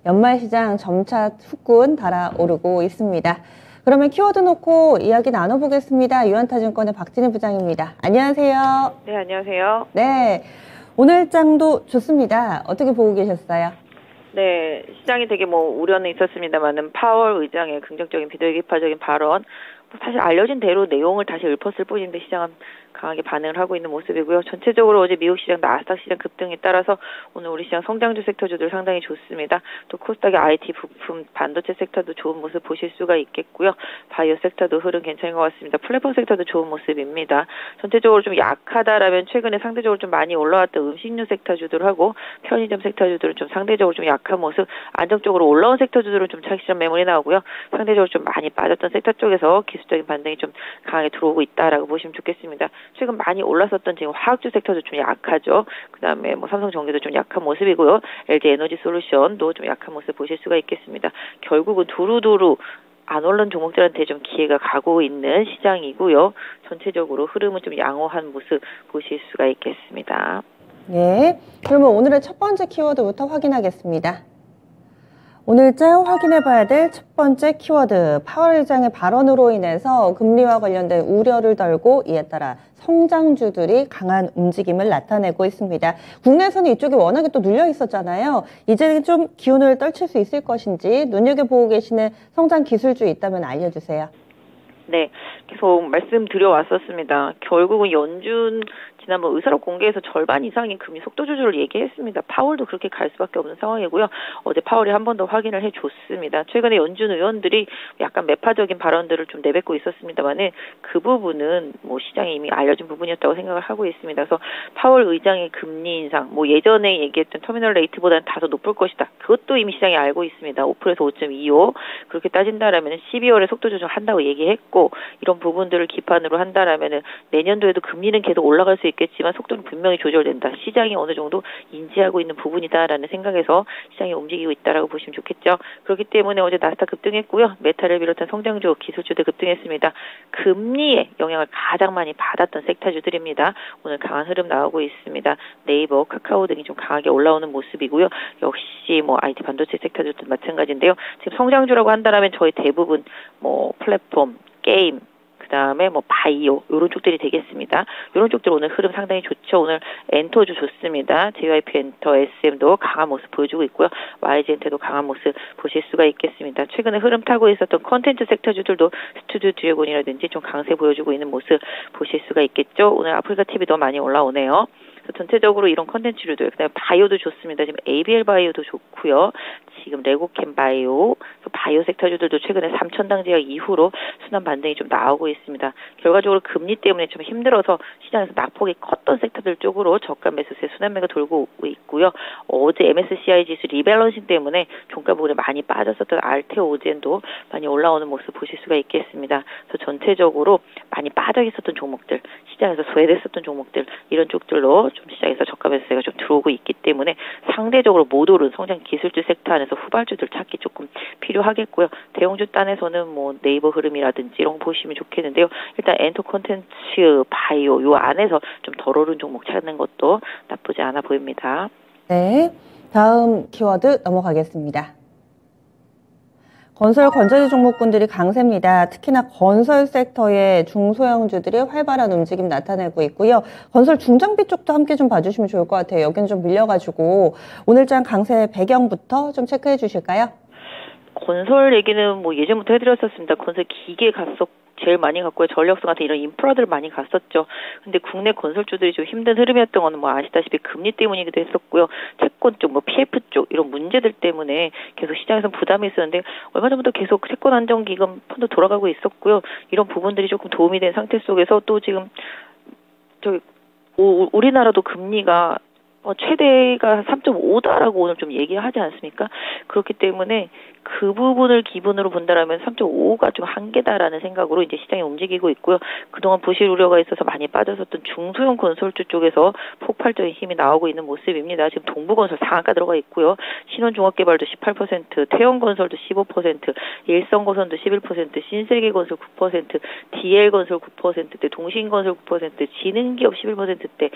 연말 시장 점차 후끈 달아오르고 있습니다. 그러면 키워드 놓고 이야기 나눠보겠습니다. 유한타증권의 박진희 부장입니다. 안녕하세요. 네, 안녕하세요. 네, 오늘 장도 좋습니다. 어떻게 보고 계셨어요? 네, 시장이 되게 우려는 있었습니다만은 파월 의장의 긍정적인 비도기파적인 발언, 사실 알려진 대로 내용을 다시 읊었을 뿐인데 시장은 강하게 반응을 하고 있는 모습이고요. 전체적으로 어제 미국 시장, 나스닥 시장 급등에 따라서 오늘 우리 시장 성장주 섹터주들 상당히 좋습니다. 또 코스닥의 IT, 부품, 반도체 섹터도 좋은 모습 보실 수가 있겠고요. 바이오 섹터도 흐름 괜찮은 것 같습니다. 플랫폼 섹터도 좋은 모습입니다. 전체적으로 좀 약하다라면 최근에 상대적으로 좀 많이 올라왔던 음식료 섹터주들하고 편의점 섹터주들은 좀 상대적으로 좀 약한 모습, 안정적으로 올라온 섹터주들은 좀 차익 실현 매물이 나오고요. 상대적으로 좀 많이 빠졌던 섹터 쪽에서 기술적인 반등이 좀 강하게 들어오고 있다라고 보시면 좋겠습니다. 최근 많이 올랐었던 지금 화학주 섹터도 좀 약하죠. 그다음에 삼성전기도 좀 약한 모습이고요. LG 에너지 솔루션도 좀 약한 모습 보실 수가 있겠습니다. 결국은 두루두루 안 오른 종목들한테 좀 기회가 가고 있는 시장이고요. 전체적으로 흐름은 좀 양호한 모습 보실 수가 있겠습니다. 네, 그러면 오늘의 첫 번째 키워드부터 확인하겠습니다. 오늘장 확인해봐야 될 첫 번째 키워드, 파월 의장의 발언으로 인해서 금리와 관련된 우려를 덜고 이에 따라 성장주들이 강한 움직임을 나타내고 있습니다. 국내에서는 이쪽이 워낙에 또 눌려 있었잖아요. 이제 좀 기운을 떨칠 수 있을 것인지 눈여겨보고 계시는 성장 기술주 있다면 알려주세요. 네, 계속 말씀드려왔었습니다. 결국은 연준 지난번 의사록 공개에서 절반 이상의 금리 속도 조절을 얘기했습니다. 파월도 그렇게 갈 수밖에 없는 상황이고요. 어제 파월이 한 번 더 확인을 해줬습니다. 최근에 연준 의원들이 약간 매파적인 발언들을 좀 내뱉고 있었습니다만은 그 부분은 시장에 이미 알려진 부분이었다고 생각을 하고 있습니다. 그래서 파월 의장의 금리 인상, 예전에 얘기했던 터미널 레이트보다는 다소 높을 것이다. 그것도 이미 시장이 알고 있습니다. 5%에서 5.25 그렇게 따진다라면 12월에 속도 조절한다고 얘기했고 이런 부분들을 기반으로 한다라면 내년도에도 금리는 계속 올라갈 수 있겠지만 속도는 분명히 조절된다. 시장이 어느 정도 인지하고 있는 부분이다라는 생각에서 시장이 움직이고 있다라고 보시면 좋겠죠. 그렇기 때문에 어제 나스닥 급등했고요. 메탈을 비롯한 성장주, 기술주들 급등했습니다. 금리에 영향을 가장 많이 받았던 섹터주들입니다. 오늘 강한 흐름 나오고 있습니다. 네이버, 카카오 등이 좀 강하게 올라오는 모습이고요. 역시 IT 반도체 섹터주도 마찬가지인데요. 지금 성장주라고 한다면 저희 대부분 플랫폼, 게임, 그다음에 바이오 이런 쪽들이 되겠습니다. 이런 쪽들 오늘 흐름 상당히 좋죠. 오늘 엔터주 좋습니다. JYP 엔터, SM도 강한 모습 보여주고 있고요. YG엔터도 강한 모습 보실 수가 있겠습니다. 최근에 흐름 타고 있었던 컨텐츠 섹터주들도 스튜디오 드래곤이라든지 좀 강세 보여주고 있는 모습 보실 수가 있겠죠. 오늘 아프리카 TV도 많이 올라오네요. 전체적으로 이런 컨텐츠류들, 그다음에 바이오도 좋습니다. 지금 ABL 바이오도 좋고요. 지금 레고캠 바이오, 바이오 섹터주들도 최근에 3,000당 제약 이후로 순환 반등이 좀 나오고 있습니다. 결과적으로 금리 때문에 좀 힘들어서 시장에서 낙폭이 컸던 섹터들 쪽으로 저가 매수세 순환매가 돌고 있고요. 어제 MSCI 지수 리밸런싱 때문에 종가 부분에 많이 빠졌었던 알테오 오젠도 많이 올라오는 모습 보실 수가 있겠습니다. 그래서 전체적으로 많이 빠져 있었던 종목들, 시장에서 소외됐었던 종목들 이런 쪽들로 좀 시장에서 저가 매수세가 좀 들어오고 있기 때문에 상대적으로 못 오른 성장 기술주 섹터 안에서 후발주들 찾기 조금 필요하겠고요. 대형주 단에서는 네이버 흐름이라든지 이런 거 보시면 좋겠는데요. 일단 엔터 콘텐츠, 바이오 요 안에서 좀 덜 오른 종목 찾는 것도 나쁘지 않아 보입니다. 네, 다음 키워드 넘어가겠습니다. 건설 건설주 종목군들이 강세입니다. 특히나 건설 섹터의 중소형주들이 활발한 움직임 나타내고 있고요. 건설 중장비 쪽도 함께 좀 봐주시면 좋을 것 같아요. 여기는 좀 밀려가지고 오늘장 강세 배경부터 좀 체크해 주실까요? 건설 얘기는 예전부터 해드렸었습니다. 건설 기계 제일 많이 갔고요. 전력성 같은 이런 인프라들 많이 갔었죠. 근데 국내 건설주들이 좀 힘든 흐름이었던 거는 아시다시피 금리 때문이기도 했었고요. 채권 쪽, PF 쪽 이런 문제들 때문에 계속 시장에서 부담이 있었는데 얼마 전부터 계속 채권 안정기금 펀드 돌아가고 있었고요. 이런 부분들이 조금 도움이 된 상태 속에서 또 지금 우리나라도 금리가 최대가 3.5다라고 오늘 좀 얘기하지 않습니까? 그렇기 때문에 그 부분을 기본으로 본다라면 3.5가 좀 한계다라는 생각으로 이제 시장이 움직이고 있고요. 그동안 부실 우려가 있어서 많이 빠졌었던 중소형 건설주 쪽에서 폭발적인 힘이 나오고 있는 모습입니다. 지금 동부건설 상한가 들어가 있고요. 신원종합개발도 18%, 태영건설도 15%, 일성건설도 11%, 신세계건설 9%, DL건설 9%대, 동신건설 9%, 지능기업 11%대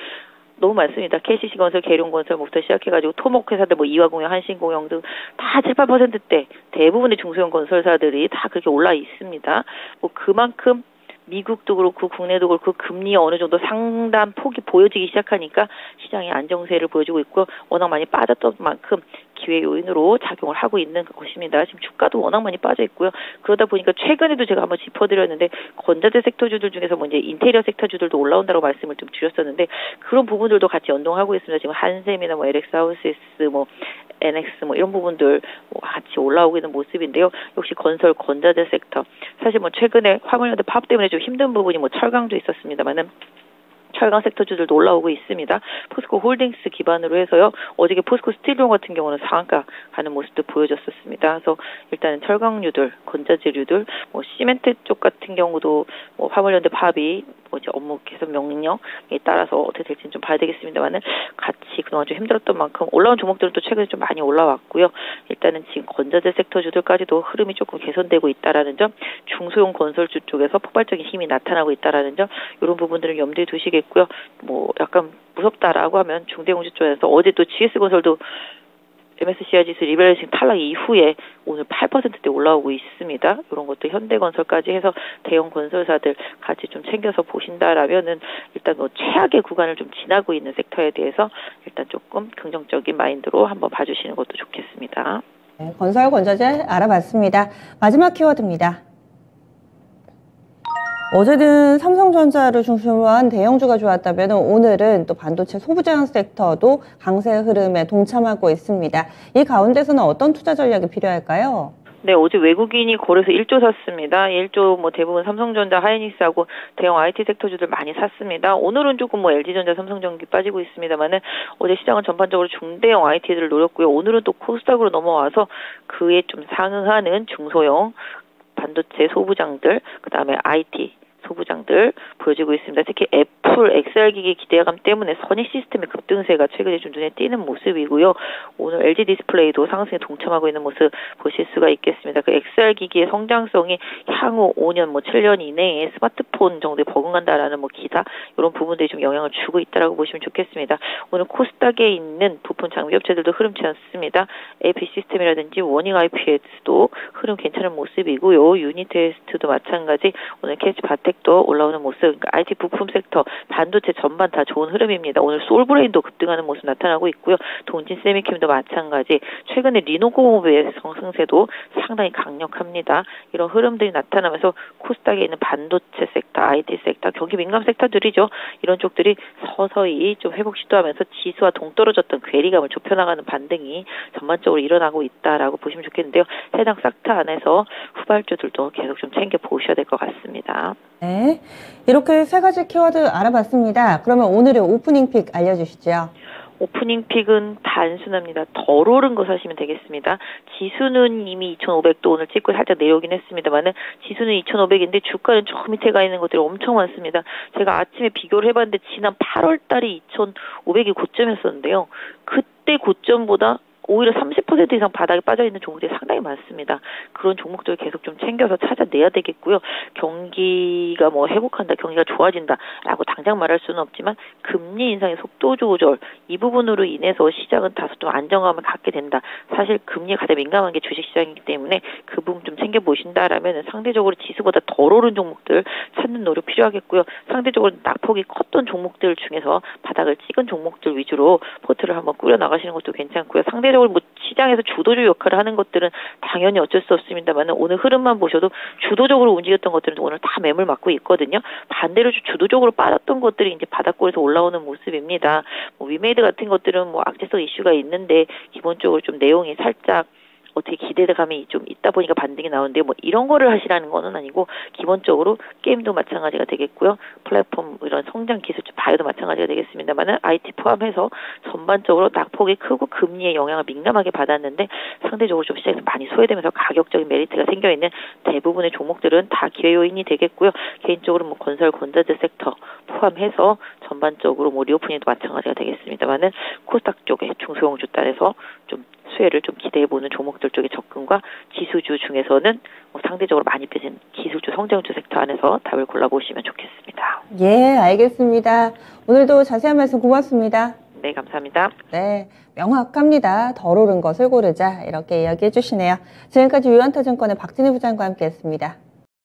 너무 많습니다. KCC건설, 계룡건설부터 시작해가지고 토목회사들 뭐 이화공영, 한신공영 등 다 7, 8%대 대부분의 중소형 건설사들이 다 그렇게 올라 있습니다. 뭐 그만큼 미국도 그렇고 국내도 그렇고 금리 어느 정도 상단 폭이 보여지기 시작하니까 시장이 안정세를 보여주고 있고 워낙 많이 빠졌던 만큼 기회 요인으로 작용을 하고 있는 것입니다. 지금 주가도 워낙 많이 빠져 있고요. 그러다 보니까 최근에도 제가 한번 짚어드렸는데 건자재 섹터주들 중에서 뭐 이제 인테리어 섹터주들도 올라온다고 말씀을 좀 드렸었는데 그런 부분들도 같이 연동하고 있습니다. 지금 한샘이나 뭐 LX 하우스스 뭐 NX 뭐 이런 부분들 뭐 같이 올라오고 있는 모습인데요. 역시 건설 건자재 섹터 사실 뭐 최근에 화물연대 파업 때문에 좀 힘든 부분이 뭐 철강도 있었습니다만은 철강 섹터주들도 올라오고 있습니다. 포스코 홀딩스 기반으로 해서요. 어저께 포스코 스틸용 같은 경우는 상한가 가는 모습도 보여줬었습니다. 그래서 일단은 철강류들, 건자재류들, 뭐 시멘트 쪽 같은 경우도 뭐 화물연대 파업이 뭐 이제 업무 개선 명령에 따라서 어떻게 될지는 좀 봐야 되겠습니다만은 같이 그동안 좀 힘들었던 만큼 올라온 종목들은 또 최근에 좀 많이 올라왔고요. 일단은 지금 건자재 섹터주들까지도 흐름이 조금 개선되고 있다라는 점, 중소형 건설주 쪽에서 폭발적인 힘이 나타나고 있다라는 점, 이런 부분들을 염두에 두시겠고요. 뭐 약간 무섭다라고 하면 중대형주 쪽에서 어제 또 GS건설도 MSCI 지수 리밸런싱 탈락 이후에 오늘 8%대 올라오고 있습니다. 이런 것도 현대건설까지 해서 대형 건설사들 같이 좀 챙겨서 보신다라면은 일단 뭐 최악의 구간을 좀 지나고 있는 섹터에 대해서 일단 조금 긍정적인 마인드로 한번 봐주시는 것도 좋겠습니다. 네, 건설 건자재 알아봤습니다. 마지막 키워드입니다. 어제는 삼성전자를 중심으로 한 대형주가 좋았다면 오늘은 또 반도체 소부장 섹터도 강세 흐름에 동참하고 있습니다. 이 가운데서는 어떤 투자 전략이 필요할까요? 네, 어제 외국인이 거래소 1조 샀습니다. 1조 뭐 대부분 삼성전자, 하이닉스하고 대형 IT 섹터주들 많이 샀습니다. 오늘은 조금 뭐 LG전자, 삼성전기 빠지고 있습니다만은 어제 시장은 전반적으로 중대형 IT들을 노렸고요. 오늘은 또 코스닥으로 넘어와서 그에 좀 상응하는 중소형 반도체 소부장들, 그다음에 IT 소부장들 보여지고 있습니다. 특히 애플 XR 기기 기대감 때문에 선익 시스템의 급등세가 최근에 좀 눈에 띄는 모습이고요. 오늘 LG 디스플레이도 상승에 동참하고 있는 모습 보실 수가 있겠습니다. 그 XR 기기의 성장성이 향후 5년, 뭐 7년 이내에 스마트폰 정도에 버금간다라는 뭐 기사 이런 부분들이 좀 영향을 주고 있다라고 보시면 좋겠습니다. 오늘 코스닥에 있는 부품 장비 업체들도 흐름치 않습니다. AP 시스템이라든지 워닝 IPS도 흐름 괜찮은 모습이고요. 유니테스트도 마찬가지 오늘 캐치 바텍 또 올라오는 모습, 그러니까 IT 부품 섹터, 반도체 전반 다 좋은 흐름입니다. 오늘 솔브레인도 급등하는 모습 나타나고 있고요. 동진 세미캠도 마찬가지. 최근에 리노공업의 상승세도 상당히 강력합니다. 이런 흐름들이 나타나면서 코스닥에 있는 반도체 섹터, IT 섹터, 경기 민감 섹터들이죠. 이런 쪽들이 서서히 좀 회복 시도하면서 지수와 동떨어졌던 괴리감을 좁혀나가는 반등이 전반적으로 일어나고 있다라고 보시면 좋겠는데요. 해당 섹터 안에서 후발주들도 계속 좀 챙겨 보셔야 될 것 같습니다. 네, 이렇게 세 가지 키워드 알아봤습니다. 그러면 오늘의 오프닝 픽 알려주시죠. 오프닝 픽은 단순합니다. 덜 오른 거 사시면 되겠습니다. 지수는 이미 2,500도 오늘 찍고 살짝 내려오긴 했습니다만은 지수는 2,500인데 주가는 저 밑에 가 있는 것들이 엄청 많습니다. 제가 아침에 비교를 해봤는데 지난 8월 달에 2,500이 고점이었었는데요. 그때 고점보다 오히려 30% 이상 바닥에 빠져있는 종목들이 상당히 많습니다. 그런 종목들을 계속 좀 챙겨서 찾아내야 되겠고요. 경기가 뭐 회복한다, 경기가 좋아진다라고 당장 말할 수는 없지만 금리 인상의 속도 조절 이 부분으로 인해서 시장은 다소 좀 안정감을 갖게 된다. 사실 금리에 가장 민감한 게 주식시장이기 때문에 그 부분 좀 챙겨보신다라면 상대적으로 지수보다 덜 오른 종목들 찾는 노력 필요하겠고요. 상대적으로 낙폭이 컸던 종목들 중에서 바닥을 찍은 종목들 위주로 포트를 한번 꾸려나가시는 것도 괜찮고요. 상대적으로 뭐 시장에서 주도주 역할을 하는 것들은 당연히 어쩔 수 없습니다만 오늘 흐름만 보셔도 주도적으로 움직였던 것들은 오늘 다 매물 맞고 있거든요. 반대로 주도적으로 빠졌던 것들이 이제 바닥권에서 올라오는 모습입니다. 뭐 위메이드 같은 것들은 뭐 악재성 이슈가 있는데 기본적으로 좀 내용이 살짝 어떻게 기대감이 좀 있다 보니까 반등이 나오는데 뭐 이런 거를 하시라는 거는 아니고 기본적으로 게임도 마찬가지가 되겠고요. 플랫폼 이런 성장 기술주 바이오도 마찬가지가 되겠습니다만은 IT 포함해서 전반적으로 낙폭이 크고 금리의 영향을 민감하게 받았는데 상대적으로 좀 시장에서 많이 소외되면서 가격적인 메리트가 생겨있는 대부분의 종목들은 다 기회 요인이 되겠고요. 개인적으로 뭐 건설 건자재 섹터 포함해서 전반적으로 뭐 리오프닝도 마찬가지가 되겠습니다만은 코스닥 쪽에 중소형주 단에서 좀 수혜를 좀 기대해보는 종목들 쪽의 접근과 지수주 중에서는 상대적으로 많이 빼진 기술주 성장주 섹터 안에서 답을 골라보시면 좋겠습니다. 예, 알겠습니다. 오늘도 자세한 말씀 고맙습니다. 네, 감사합니다. 네, 명확합니다. 덜 오른 것을 고르자 이렇게 이야기해 주시네요. 지금까지 유한타증권의 박진희 부장과 함께했습니다.